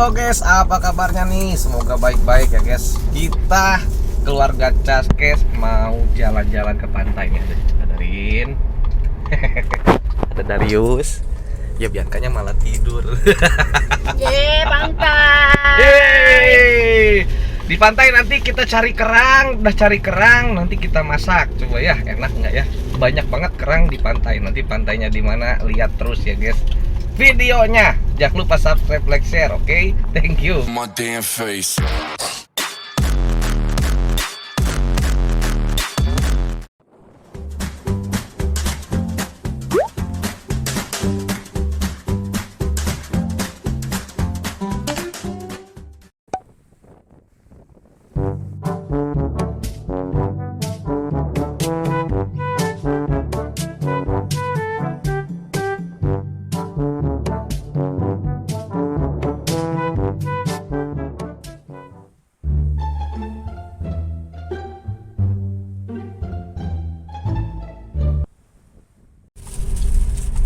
Halo guys, apa kabarnya nih? Semoga baik-baik ya guys. Kita keluarga Caskes mau jalan-jalan ke pantai nih. Ada Rin, ada Darius. Ya Biankanya malah tidur. Pantai. Yeay. Di pantai nanti kita cari kerang. Udah cari kerang, nanti kita masak. Coba ya, enak nggak ya? Banyak banget kerang di pantai. Nanti pantainya di mana? Lihat terus ya guys videonya. Jangan lupa subscribe, like, share, oke? Thank you. My damn face.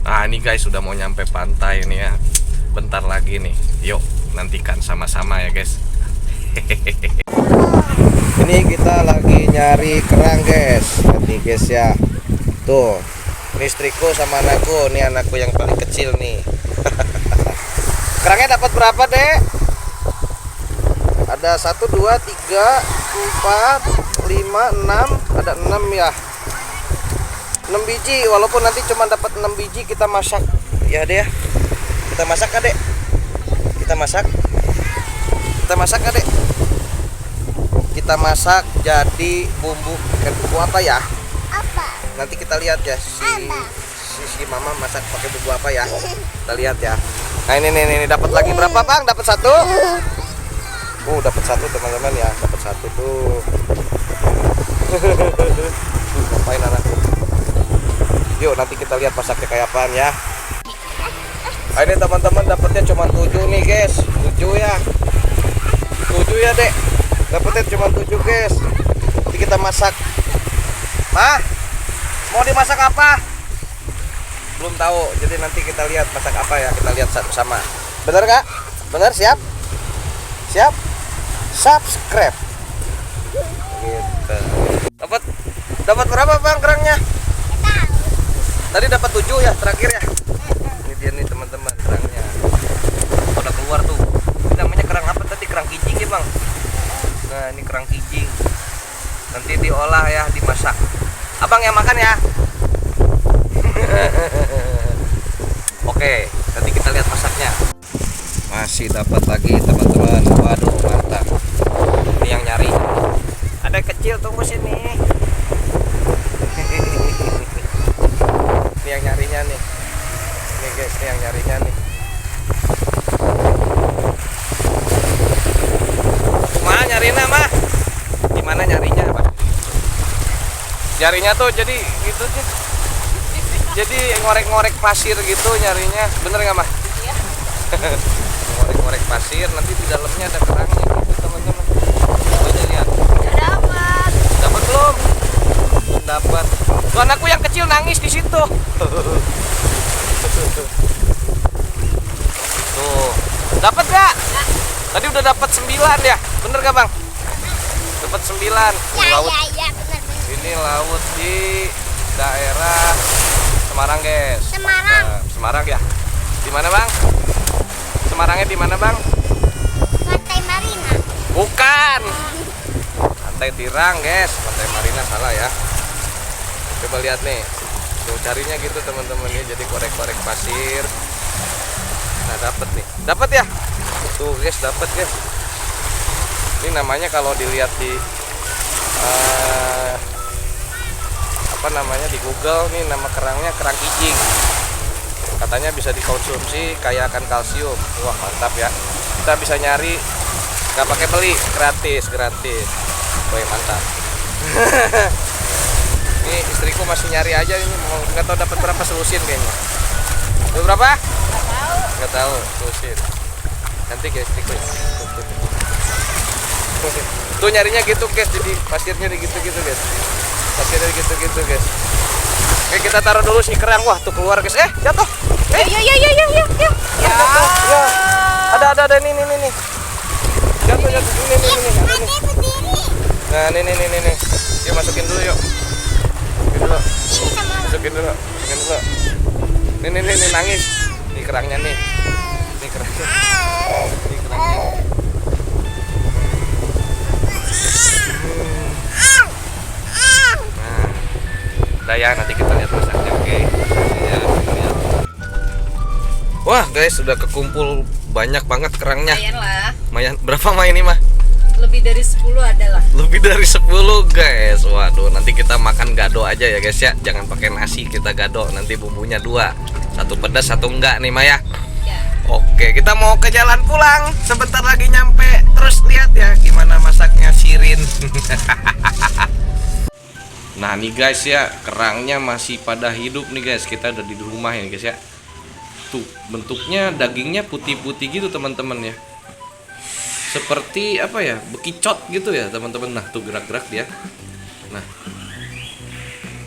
Nah ini guys sudah mau nyampe pantai nih ya. Bentar lagi nih. Yuk nantikan sama-sama ya guys. Ini kita lagi nyari kerang guys. Nih guys ya. Tuh. Ini istriku sama anakku. Ini anakku yang paling kecil nih. Kerangnya dapat berapa dek? Ada 1, 2, 3, 4, 5, 6. Ada 6 ya. 6 biji, walaupun nanti cuma dapat 6 biji kita masak ya deh ya. Kita masak adek. Kita masak adek. Kita masak jadi bumbu apa ya? Apa? Nanti kita lihat ya si mama masak pakai bumbu apa ya. Kita lihat ya. Nah ini dapat lagi berapa bang? Dapat 1. Dapat 1 teman-teman ya. Dapat 1 tuh. Ngapain anakku? Yuk nanti kita lihat masaknya kayak apaan ya. Nah, ini teman-teman dapatnya cuma 7 nih guys. 7 ya. 7 ya dek. Dapatnya cuma 7 guys. Nanti kita masak. Mah, mau dimasak apa? Belum tahu. Jadi nanti kita lihat masak apa ya. Kita lihat sama. Bener gak? Bener, siap? Siap? Subscribe. Gitu. Dapat berapa bang kerangnya? Tadi dapat 7 ya terakhir ya. Ini dia nih teman-teman kerangnya. Udah keluar tuh. Ini namanya kerang apa tadi? Kerang kijing ya bang. Nah ini kerang kijing. Nanti diolah ya, dimasak. Abang yang makan ya. Oke, nanti kita lihat masaknya. Masih dapat lagi teman-teman. Waduh mantap. Ini yang nyari. Ada kecil tunggu sini. Ini yang nyarinya nih. Ini guys, ini yang nyarinya nih. Mah nyarinya mah. Gimana nyarinya, Pak? Nyarinya tuh jadi gitu sih. Jadi ngorek-ngorek pasir gitu nyarinya. Bener nggak mah? Iya. Ngorek-ngorek pasir, nanti di dalamnya ada kerangnya gitu, teman-teman. Coba aja lihat. Dapat. Dapat belum? Dapat. Tuh anakku yang kecil nangis di situ. Tuh. Dapat gak? Tadi udah dapat 9 ya. Bener gak bang? Dapat 9. Laut. Ya, benar. Ini laut di daerah Semarang guys. Semarang. Semarang ya. Di mana bang? Semarangnya di mana bang? Pantai Marina. Bukan. Pantai Tirang guys. Pantai Marina salah ya. Coba lihat nih. Tuh carinya gitu teman-teman ya. Jadi korek-korek pasir. Nah dapat nih. Dapat ya? Tuh guys dapat guys. Ini namanya kalau dilihat di apa namanya di Google nih, nama kerangnya kerang kijing. Katanya bisa dikonsumsi kaya akan kalsium. Wah mantap ya. Kita bisa nyari nggak pakai beli, gratis. Wah mantap. Ini istriku masih nyari aja ini, mau nggak tahu dapat berapa selusin kayaknya. Dapat berapa? Nggak tahu selusin. Nanti guys istriku. Tuh nyarinya gitu guys, jadi pasirnya gitu-gitu guys. Pasirnya gitu-gitu guys. Oke kita taruh dulu si kerang. Wah tuh keluar guys. Jatuh. Ya. Ya. Ada nih. Jatuh ini. Ada nih. Adek berdiri. Nah, nih. Yuk masukin dulu yuk. Masukin dulu. Nih nangis. Nih kerangnya nih. Nih kerangnya. Nah, udah ya, nanti kita lihat masaknya, oke? Ya, kita lihat. Wah, guys, sudah kekumpul banyak banget kerangnya. Lumayan lah. Lumayan. Berapa mah ini mah? Lebih dari 10 adalah. Lebih dari 10 guys. Waduh, nanti kita makan gado aja ya guys ya. Jangan pakai nasi, kita gado. Nanti bumbunya 2. Satu pedas, satu enggak nih Maya. Ya. Oke, kita mau ke jalan pulang. Sebentar lagi nyampe. Terus lihat ya gimana masaknya Sirin. Nah nih guys ya, kerangnya masih pada hidup nih guys. Kita udah di rumah ini guys ya. Tuh, bentuknya dagingnya putih-putih gitu teman-teman ya. Seperti apa ya, bekicot gitu ya teman-teman. Nah tuh gerak-gerak dia. Nah,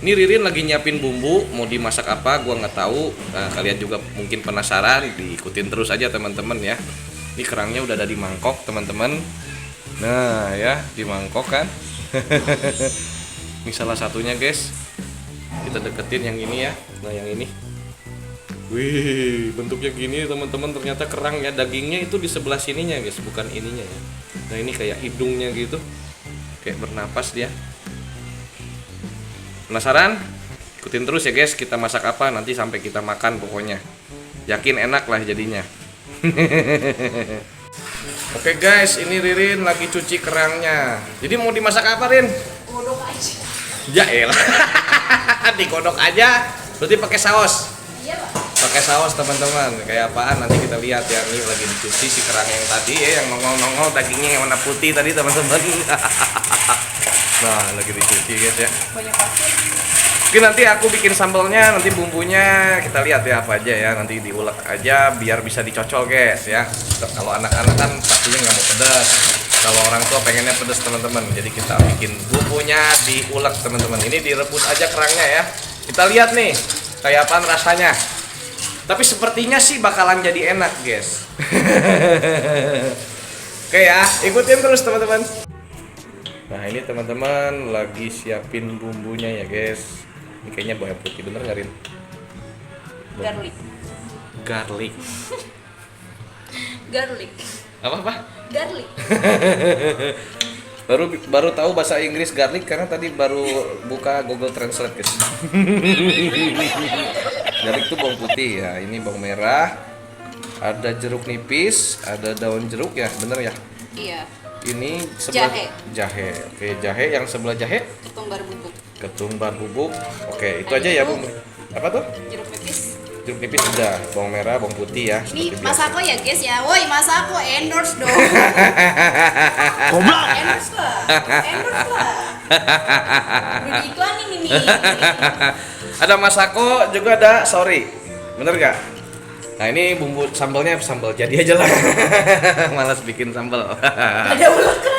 ini Ririn lagi nyiapin bumbu, mau dimasak apa gua nggak tahu. Nah, kalian juga mungkin penasaran, diikutin terus aja teman-teman ya. Ini kerangnya udah ada di mangkok teman-teman. Nah ya, di mangkok kan. Ini salah satunya guys. Kita deketin yang ini ya. Nah yang ini. Wih, bentuknya gini teman-teman, ternyata kerang ya. Dagingnya itu di sebelah sininya guys, bukan ininya ya. Nah ini kayak hidungnya gitu, kayak bernapas dia. Penasaran? Ikutin terus ya guys, kita masak apa nanti sampai kita makan pokoknya. Yakin enak lah jadinya. Oke guys, ini Ririn lagi cuci kerangnya. Jadi mau dimasak apa Rin? Kodok aja. Ya elah. Digodok aja, berarti pakai saus. Iya, Pak. Pakai saus teman-teman, kayak apaan nanti kita lihat ya. Ini lagi dicuci si kerang yang tadi ya, yang nongol-nongol dagingnya yang warna putih tadi teman-teman. Nah lagi dicuci guys ya. Banyak pasir. Oke, nanti aku bikin sambalnya, nanti bumbunya kita lihat ya apa aja ya, nanti diulek aja biar bisa dicocol guys ya. Kalau anak-anak kan pastinya nggak mau pedas, kalau orang tua pengennya pedas teman-teman, jadi kita bikin bumbunya diulek teman-teman. Ini direbus aja kerangnya ya, kita lihat nih kayak apaan rasanya. Tapi sepertinya sih bakalan jadi enak guys. Oke ya, ikutin terus teman-teman. Nah ini teman-teman lagi siapin bumbunya ya guys. Ini kayaknya bawang putih, bener nggak Rin? Garlic. Garlic. Garlic. Apa? Garlic. baru tahu bahasa Inggris garlic karena tadi baru buka Google Translate guys. Garlic itu bawang putih ya, ini bawang merah, ada jeruk nipis, ada daun jeruk ya, bener ya? Iya. Ini sebelah jahe. Oke, jahe yang sebelah jahe Ketumbar bubuk. ketumbar bubuk. Oke, itu aja ya bumbu. Apa tuh? Jeruk nipis. Jeruk nipis udah, bawang merah, bawang putih ya. Ini seperti biasa. Masako ya guys ya. Woi Masako endorse dong. Goblok. Endorse lah. Endorse lah. Udah diiklanin ini. Ada Masako juga ada sorry. Bener gak? Nah ini bumbu sambalnya sambal jadi aja lah. Malas bikin sambal. Ada ulet kan?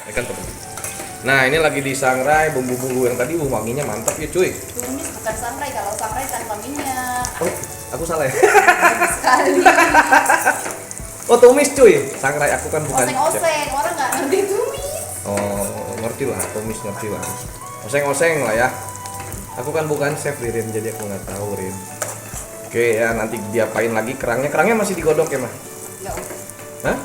Ini kan teman. Nah ini lagi disangrai bumbu-bumbu yang tadi wanginya mantap ya cuy. Tumis bukan sangrai, kalau sangrai tanpa minyak. Oh, aku salah ya? Sekali. Oh tumis cuy. Sangrai aku kan bukan. Oseng-oseng, orang nggak ngerti tumis. Oh ngerti lah, tumis ngerti lah. Oseng-oseng lah ya. Aku kan bukan chef Rin, jadi aku nggak tahu Rin. Oke ya, nanti diapain lagi kerangnya? Kerangnya masih digodok ya mah? Nggak usah. Hah?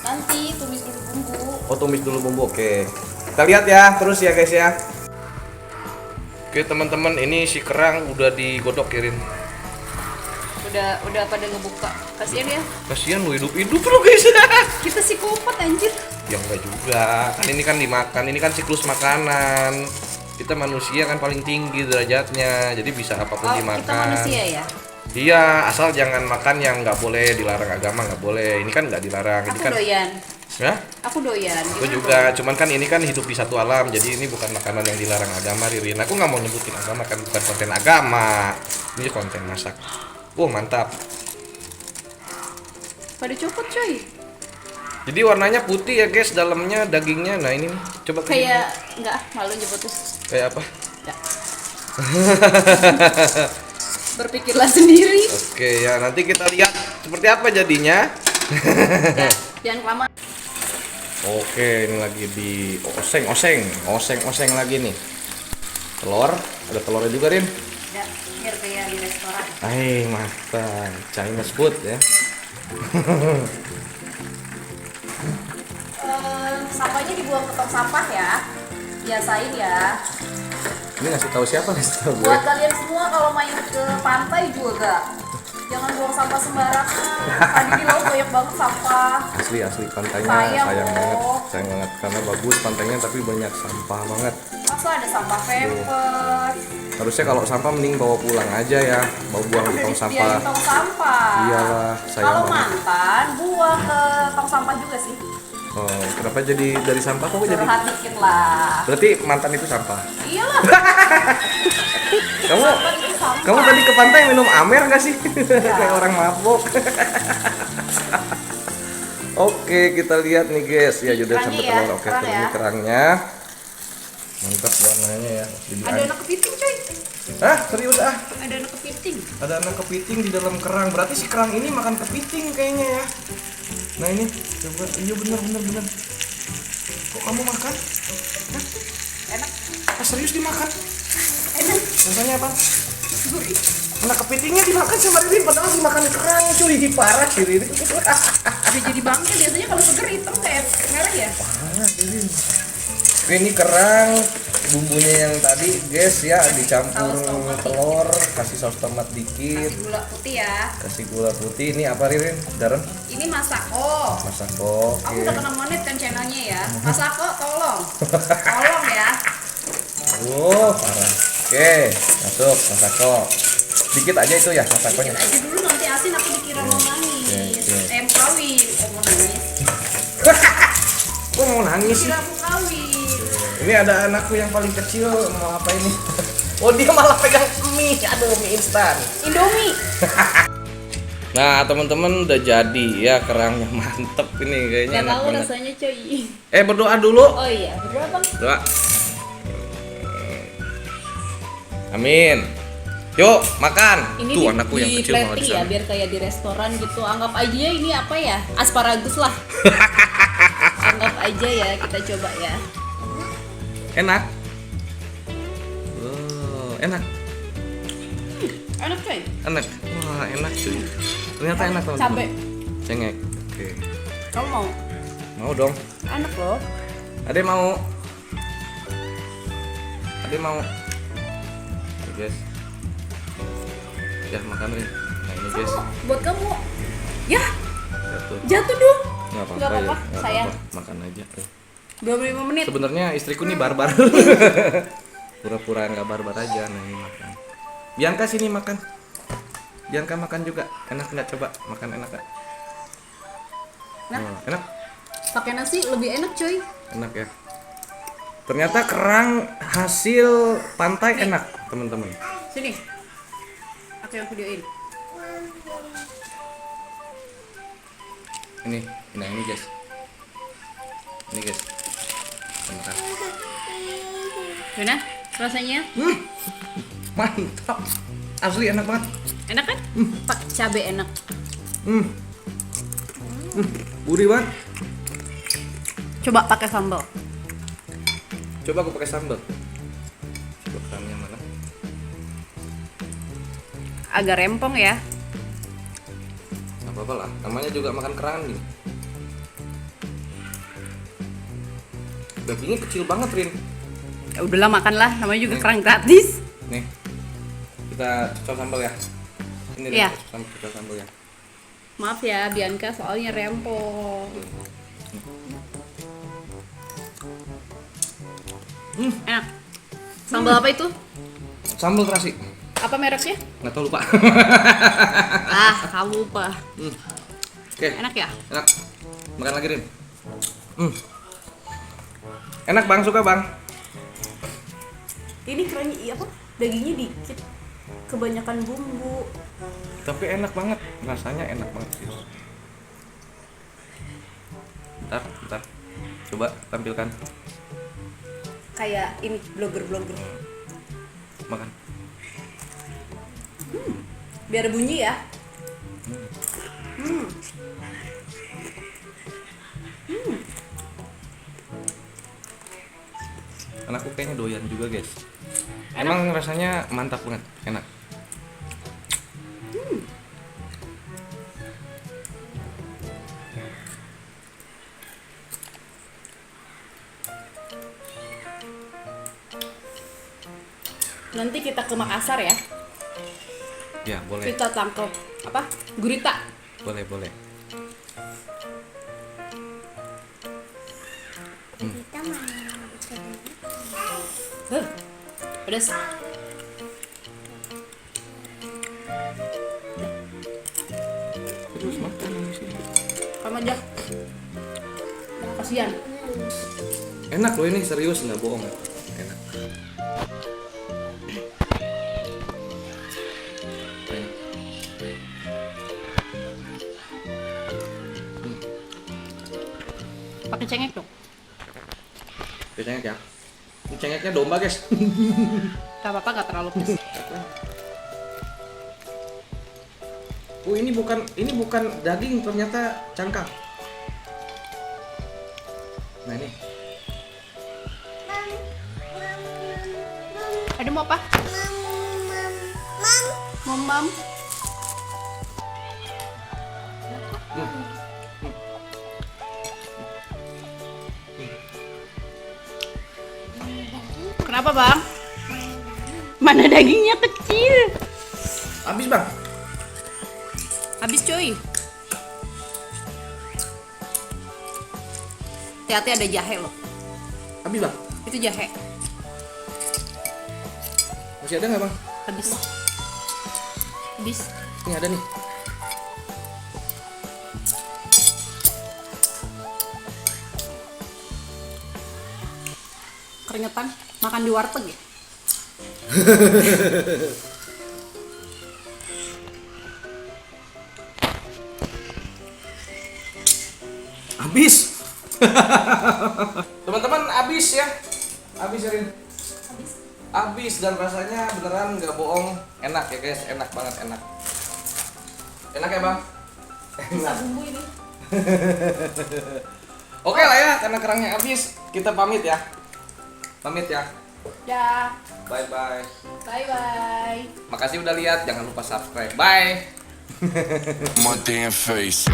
Nanti tumis dulu bumbu. Oh tumis dulu bumbu, oke. Kita lihat ya, terus ya guys ya. Oke teman-teman, ini si kerang udah digodok Kirin. Udah pada ngebuka. Kasihan ya. Kasihan lu hidup-hidup lu guys. Kita psikopat anjir. Ya enggak juga, kan ini kan dimakan, ini kan siklus makanan. Kita manusia kan paling tinggi derajatnya, jadi bisa apapun dimakan. Kita manusia ya? Iya, asal jangan makan yang nggak boleh, dilarang agama nggak boleh. Ini kan nggak dilarang. Ini Aku kan, doyan. ya? Aku doyan. Aku juga, cuman kan ini kan hidup di satu alam, jadi ini bukan makanan yang dilarang agama, Ririn. Aku nggak mau nyebutin agama, kan bukan konten agama. Ini konten masak. Mantap. Pada copot coy. Jadi warnanya putih ya guys, dalamnya dagingnya. Nah ini nih, coba Kayak nggak malu nyebut tuh. kayak apa? Nggak. Berpikirlah sendiri. Oke ya, nanti kita lihat seperti apa jadinya. Ya, jangan kelamaan. Oke, ini lagi di oseng lagi nih. Telur, ada telurnya juga, Rin. Ya, biar kayak di restoran. Mantap, Chinese food ya. Sampahnya dibuang ke tong sampah ya. Biasain ya. Ini ngasih tahu siapa nih, tahu gue. Buat kalian semua kalau main ke pantai juga, jangan buang sampah sembarangan. Tadi di laut banyak banget sampah. Asli pantainya Sayang sayang banget karena bagus pantainya tapi banyak sampah banget. Masa ada sampah paper? Harusnya kalau sampah mending bawa pulang aja ya, bawa buang di Udah tong disediain sampah. tong sampah. Iyalah, sayang Kalau banget. mantan, buang ke tong sampah juga sih. Oh, kenapa jadi dari sampah kok jadi? Curhat dikit lah. Berarti mantan itu sampah. Iyalah. Kamu Mantan itu sampah. kamu tadi ke pantai minum amer nggak sih? Kayak orang mabuk. Oke, kita lihat nih guys. Ya, Judet Kerangnya sampai ya, telur. Oke, kerang ini ya. kerangnya. Mantap warnanya ya. Ada anak kepiting coy. Hah? Serius ah? Ada anak kepiting. Ada anak kepiting di dalam kerang. Berarti si kerang ini makan kepiting kayaknya ya. Nah ini, coba. Iya bener. Kok kamu makan? Hah? Enak. Serius dimakan? Enak. Rasanya apa? Anak kepitingnya dimakan sama Ririn padahal dimakan kerang cuy. Parah sih Ririn. Udah jadi bangke biasanya kalau seger hitam kayak merah ya. Parah Ririn. Oke, ini kerang bumbunya yang tadi guys ya dicampur Saus tomat telur, kasih saus tomat dikit, Kasih gula putih ya. kasih gula putih. Ini apa Ririn? Garam? Ini Masako. Masako. Aku Oke. udah kena monet kan channelnya ya. Masako tolong. Tolong ya. Parah. Oke, masuk Masako. Dikit aja itu ya Dikit Masakonya. aja dulu nanti asin aku dikira mau nangis. Oke. Mau kawin. Oh mau nangis. Kok mau nangis sih? Kira mau kawin. Ini ada anakku yang paling kecil mau apa ini? Oh dia malah pegang mie, aduh mie instan. Indomie. Nah teman-teman udah jadi ya kerangnya mantep ini kayaknya Gak enak tahu banget. rasanya coy. Berdoa dulu. Oh iya, berdoa bang. Doa. Amin. Yuk makan. Ini Tuh anakku yang kecil malah di plating ya, sana. biar kayak di restoran gitu. Anggap aja ini apa ya? Asparagus lah. Anggap aja ya, kita coba ya. Enak. Oh, enak. Enak coy. Enak. Wah enak cuy. Ternyata enak teman-teman. Cabe. Cengek. Oke. Kamu mau? Mau dong. Enak loh. Ade mau. Ade mau. Oke, guys. Ya makan Rin. Nah ini guys. Buat kamu. Ya, Jatuh. jatuh dong. Nggak apa-apa Nggak apa-apa, ya. Nggak sayang. apa-apa. Makan aja. 25 menit. Sebenarnya istriku nih barbar. Pura-pura nggak barbar aja. Nah ini makan. Bianca sini makan. Bianca makan juga. Enak nggak coba? Makan enak nggak? Nah. Oh, enak. Pakai nasi lebih enak coy. Enak ya. Ternyata kerang hasil pantai enak teman-teman. Sini. Aku yang videoin. Ini, nah ini guys. Ini guys. Kita makan. Gimana rasanya? Mantap. Asli enak banget. Enak kan? Pakai cabe enak. Gurih banget. Coba pakai sambal. Coba aku pakai sambal. Coba kerangnya mana? Agak rempong ya. Gak apa-apa lah. Namanya juga makan kerang nih. Dagingnya kecil banget Rin. Ya udahlah makan lah, namanya juga kerang gratis. Nih. Kita cocok sambal ya. Ini Iya. cocok sambal ya. Maaf ya Bianca soalnya rempong. Enak. Sambal apa itu? Sambal terasi. Apa mereknya? Nggak tahu lupa. Kamu lupa. Oke. Enak ya? Enak. Makan lagi Rin. Enak bang, suka bang. Ini kerangnya apa? Dagingnya dikit. Kebanyakan bumbu. Tapi enak banget, rasanya enak banget. Bentar. Coba tampilkan. Kayak ini blogger-blogger. Makan. Biar bunyi ya. Anakku kayaknya doyan juga guys. Emang rasanya mantap banget, enak. Nanti kita ke Makassar ya. Ya boleh, Kita tangkap apa? Gurita. boleh boleh. Kita mana bisa Pedas. Terus makan di sini. Kamu aja. Kasihan. Enak loh ini, serius nggak bohong. Enak. Pakai cengek dong. Cengek ya. Ini cengeknya domba guys. Gak apa-apa, gak terlalu pedas. Oh ini bukan daging, ternyata cangkang. Nah ini. Ada mau apa? Mam. Kenapa bang? Mana dagingnya kecil? Habis bang. Habis cuy. Hati-hati ada jahe loh. Habis bang. Itu jahe. Masih ada nggak bang? Habis. Ini ada nih. Keringetan. Makan di warteg ya? Habis. Teman-teman habis ya. Habis ya Rin. Habis dan rasanya beneran nggak bohong, enak ya guys, enak banget, enak. Enak ya bang? Bisa bumbu ini. Oke lah ya, karena kerangnya habis, kita pamit ya. Pamit ya. Dah. Bye bye. Bye bye. Makasih udah lihat, jangan lupa subscribe. Bye. My damn face.